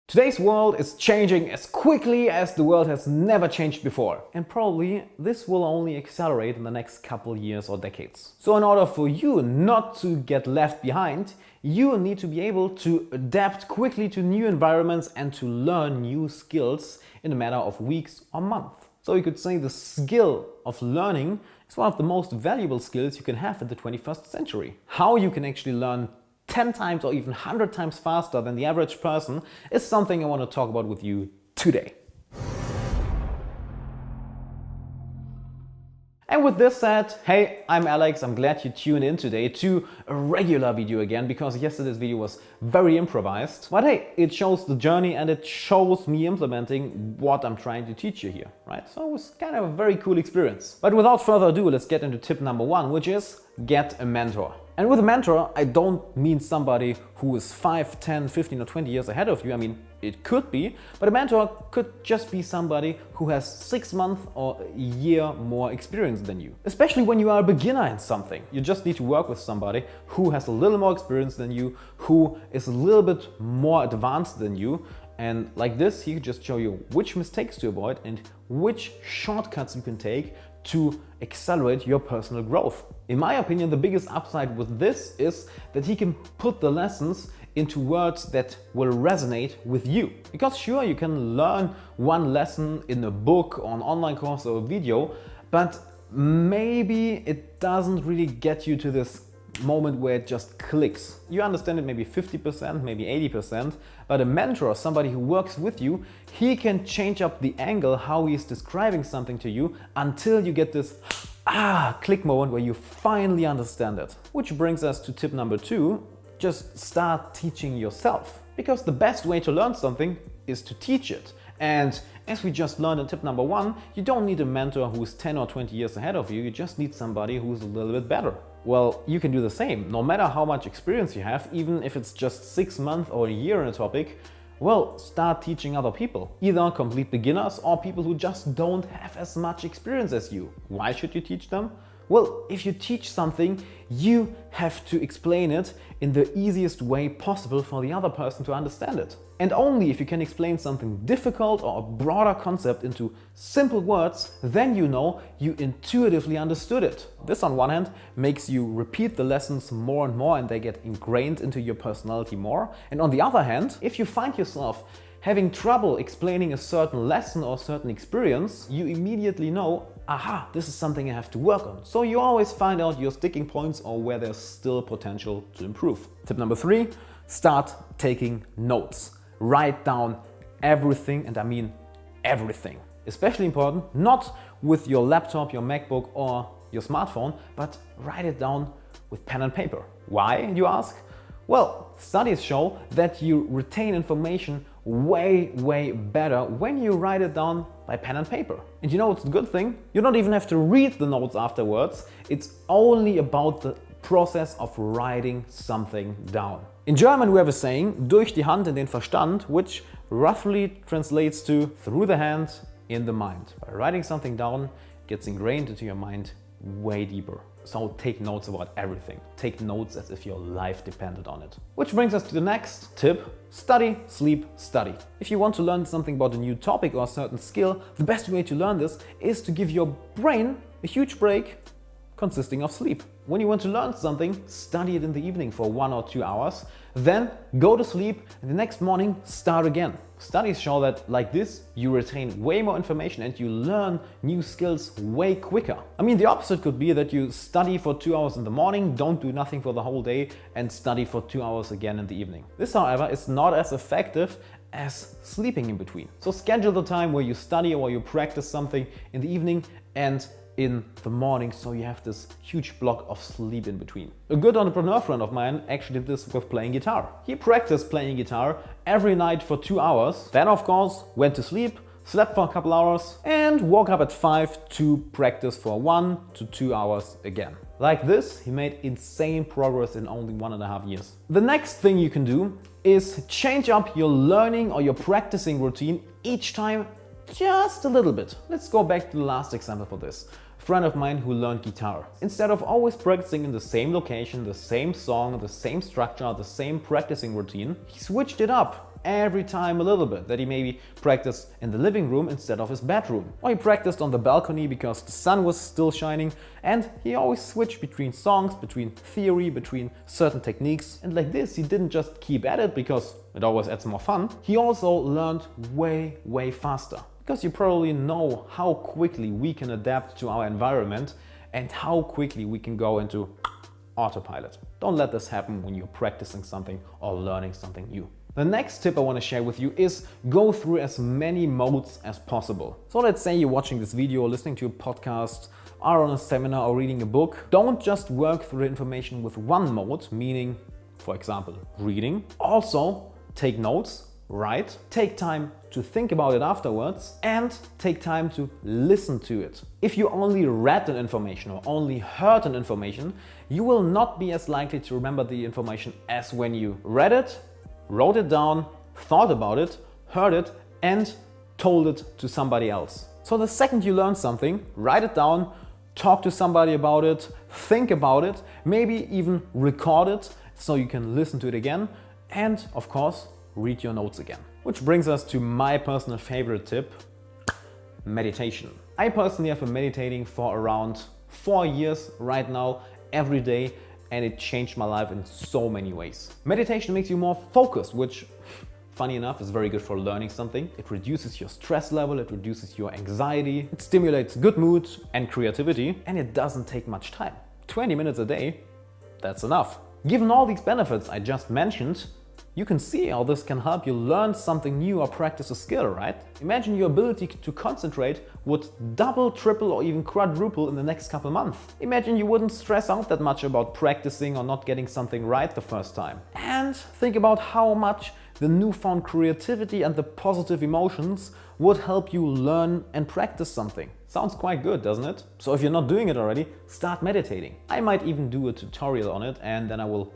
Today's world is changing as quickly as the world has never changed before. And probably this will only accelerate in the next couple years or decades. So in order for you not to get left behind, you need to be able to adapt quickly to new environments and to learn new skills in a matter of weeks or months. So you could say the skill of learning is one of the most valuable skills you can have in the 21st century. How you can actually learn 10 times or even 100 times faster than the average person is something I want to talk about with you today. And with this said, hey, I'm Alex. I'm glad you tuned in today to a regular video again, because yesterday's video was very improvised. But hey, it shows the journey and it shows me implementing what I'm trying to teach you here, right? So it was kind of a very cool experience. But without further ado, let's get into tip number one, which is get a mentor. And with a mentor, I don't mean somebody who is 5, 10, 15 or 20 years ahead of you. I mean, it could be, but a mentor could just be somebody who has 6 months or a year more experience than you. Especially when you are a beginner in something. You just need to work with somebody who has a little more experience than you, who is a little bit more advanced than you. And like this, he could just show you which mistakes to avoid and which shortcuts you can take to accelerate your personal growth. In my opinion, the biggest upside with this is that he can put the lessons into words that will resonate with you. Because sure, you can learn one lesson in a book or an online course or a video, but maybe it doesn't really get you to this moment where it just clicks. You understand it maybe 50%, maybe 80%, but a mentor or somebody who works with you, he can change up the angle how he's describing something to you until you get this click moment where you finally understand it. Which brings us to tip number two, just start teaching yourself. Because the best way to learn something is to teach it. And as we just learned in tip number one, you don't need a mentor who's 10 or 20 years ahead of you, you just need somebody who's a little bit better. Well, you can do the same. No matter how much experience you have, even if it's just 6 months or a year in a topic, well, start teaching other people. Either complete beginners or people who just don't have as much experience as you. Why should you teach them? Well, if you teach something, you have to explain it in the easiest way possible for the other person to understand it. And only if you can explain something difficult or a broader concept into simple words, then you know you intuitively understood it. This on one hand makes you repeat the lessons more and more and they get ingrained into your personality more. And on the other hand, if you find yourself having trouble explaining a certain lesson or a certain experience, you immediately know, aha, this is something I have to work on. So you always find out your sticking points or where there's still potential to improve. Tip number three, start taking notes. Write down everything, and I mean everything. Especially important, not with your laptop, your MacBook or your smartphone, but write it down with pen and paper. Why, you ask? Well, studies show that you retain information way better when you write it down by pen and paper. And you know what's the good thing? You don't even have to read the notes afterwards. It's only about the process of writing something down. In German we have a saying, durch die Hand in den Verstand, which roughly translates to through the hand in the mind. By writing something down, it gets ingrained into your mind way deeper. So take notes about everything. Take notes as if your life depended on it. Which brings us to the next tip. Study, sleep, study. If you want to learn something about a new topic or a certain skill, the best way to learn this is to give your brain a huge break consisting of sleep. When you want to learn something, study it in the evening for 1 or 2 hours, then go to sleep and the next morning start again. Studies show that like this, you retain way more information and you learn new skills way quicker. I mean, the opposite could be that you study for 2 hours in the morning, don't do nothing for the whole day and study for 2 hours again in the evening. This, however, is not as effective as sleeping in between. So schedule the time where you study or you practice something in the evening and in the morning, so you have this huge block of sleep in between. A good entrepreneur friend of mine actually did this with playing guitar. He practiced playing guitar every night for 2 hours, then of course went to sleep, slept for a couple hours and woke up at 5 to practice for 1 to 2 hours again. Like this, he made insane progress in only 1.5 years. The next thing you can do is change up your learning or your practicing routine each time just a little bit. Let's go back to the last example for this. A friend of mine who learned guitar. Instead of always practicing in the same location, the same song, the same structure, the same practicing routine, he switched it up. every time a little bit, that he maybe practiced in the living room instead of his bedroom. Or he practiced on the balcony because the sun was still shining, and he always switched between songs, between theory, between certain techniques. And like this, he didn't just keep at it because it always adds more fun, he also learned way faster. Because you probably know how quickly we can adapt to our environment and how quickly we can go into autopilot. Don't let this happen when you're practicing something or learning something new. The next tip I want to share with you is go through as many modes as possible. So let's say you're watching this video, listening to a podcast, are on a seminar or reading a book. Don't just work through the information with one mode, meaning, for example, reading. Also, take notes, write, take time to think about it afterwards, and take time to listen to it. If you only read an information or only heard an information, you will not be as likely to remember the information as when you read it, wrote it down, thought about it, heard it, and told it to somebody else. So the second you learn something, write it down, talk to somebody about it, think about it, maybe even record it so you can listen to it again, and of course, read your notes again. Which brings us to my personal favorite tip, meditation. I personally have been meditating for around 4 years right now, every day, and it changed my life in so many ways. Meditation makes you more focused, which, funny enough, is very good for learning something. It reduces your stress level, it reduces your anxiety, it stimulates good mood and creativity, and it doesn't take much time. 20 minutes a day, that's enough. Given all these benefits I just mentioned, you can see how this can help you learn something new or practice a skill, right? Imagine your ability to concentrate would double, triple, or even quadruple in the next couple months. Imagine you wouldn't stress out that much about practicing or not getting something right the first time. And think about how much the newfound creativity and the positive emotions would help you learn and practice something. Sounds quite good, doesn't it? So if you're not doing it already, start meditating. I might even do a tutorial on it, and then I will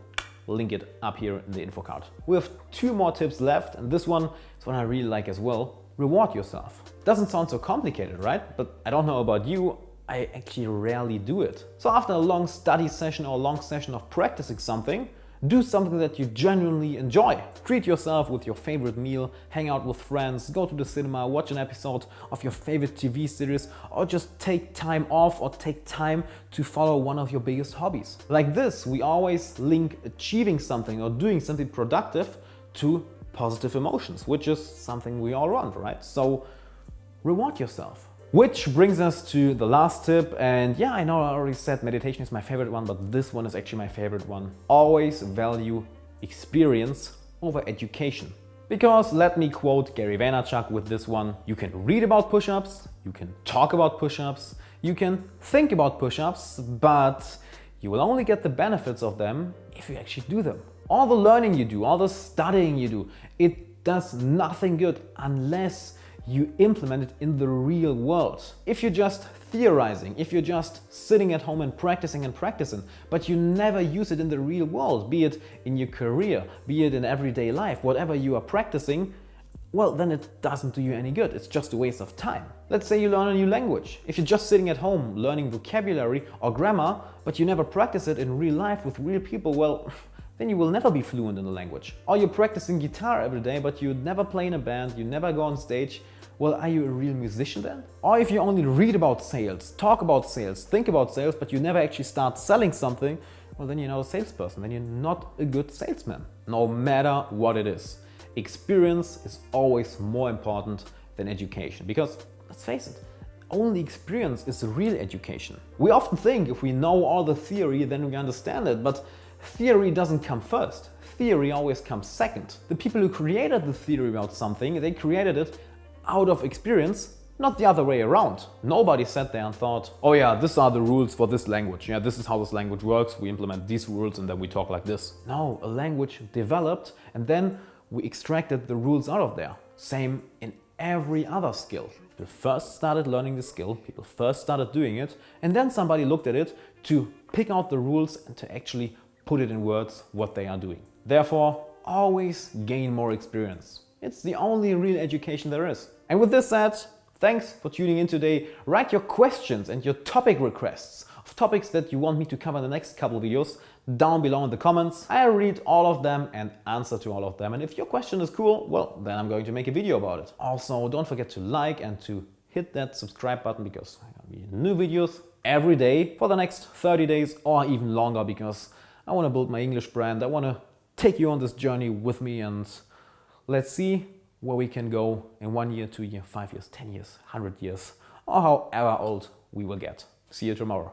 link it up here in the info card. We have 2 more tips left, and this one is one I really like as well. Reward yourself. Doesn't sound so complicated, right? But I don't know about you, I actually rarely do it. So after a long study session or a long session of practicing something, do something that you genuinely enjoy. Treat yourself with your favorite meal, hang out with friends, go to the cinema, watch an episode of your favorite TV series, or just take time off or take time to follow one of your biggest hobbies. Like this, we always link achieving something or doing something productive to positive emotions, which is something we all want, right? So reward yourself. Which brings us to the last tip, and yeah, I know I already said meditation is my favorite one, but this one is actually my favorite one. Always value experience over education. Because let me quote Gary Vaynerchuk with this one, you can read about push-ups, you can talk about push-ups, you can think about push-ups, but you will only get the benefits of them if you actually do them. All the learning you do, all the studying you do, it does nothing good unless you implement it in the real world. If you're just theorizing, if you're just sitting at home and practicing, but you never use it in the real world, be it in your career, be it in everyday life, whatever you are practicing, well, then it doesn't do you any good. It's just a waste of time. Let's say you learn a new language. If you're just sitting at home learning vocabulary or grammar, but you never practice it in real life with real people, well, then you will never be fluent in the language. Or you're practicing guitar every day, but you never play in a band, you never go on stage. Well, are you a real musician then? Or if you only read about sales, talk about sales, think about sales, but you never actually start selling something, well, then you're not a salesperson, then you're not a good salesman, no matter what it is. Experience is always more important than education, because let's face it, only experience is real education. We often think if we know all the theory, then we understand it, but theory doesn't come first. Theory always comes second. The people who created the theory about something, they created it out of experience, not the other way around. Nobody sat there and thought, oh yeah, these are the rules for this language. Yeah, this is how this language works. We implement these rules and then we talk like this. No, a language developed and then we extracted the rules out of there. Same in every other skill. People first started learning the skill, people first started doing it, and then somebody looked at it to pick out the rules and to actually put it in words what they are doing. Therefore, always gain more experience. It's the only real education there is. And with this said, thanks for tuning in today. Write your questions and your topic requests of topics that you want me to cover in the next couple of videos down below in the comments. I read all of them and answer to all of them. And if your question is cool, well, then I'm going to make a video about it. Also, don't forget to like and to hit that subscribe button, because there will be new videos every day for the next 30 days or even longer, because I want to build my English brand. I want to take you on this journey with me, and let's see where we can go in 1 year, 2 years, 5 years, 10 years, 100 years, or however old we will get. See you tomorrow.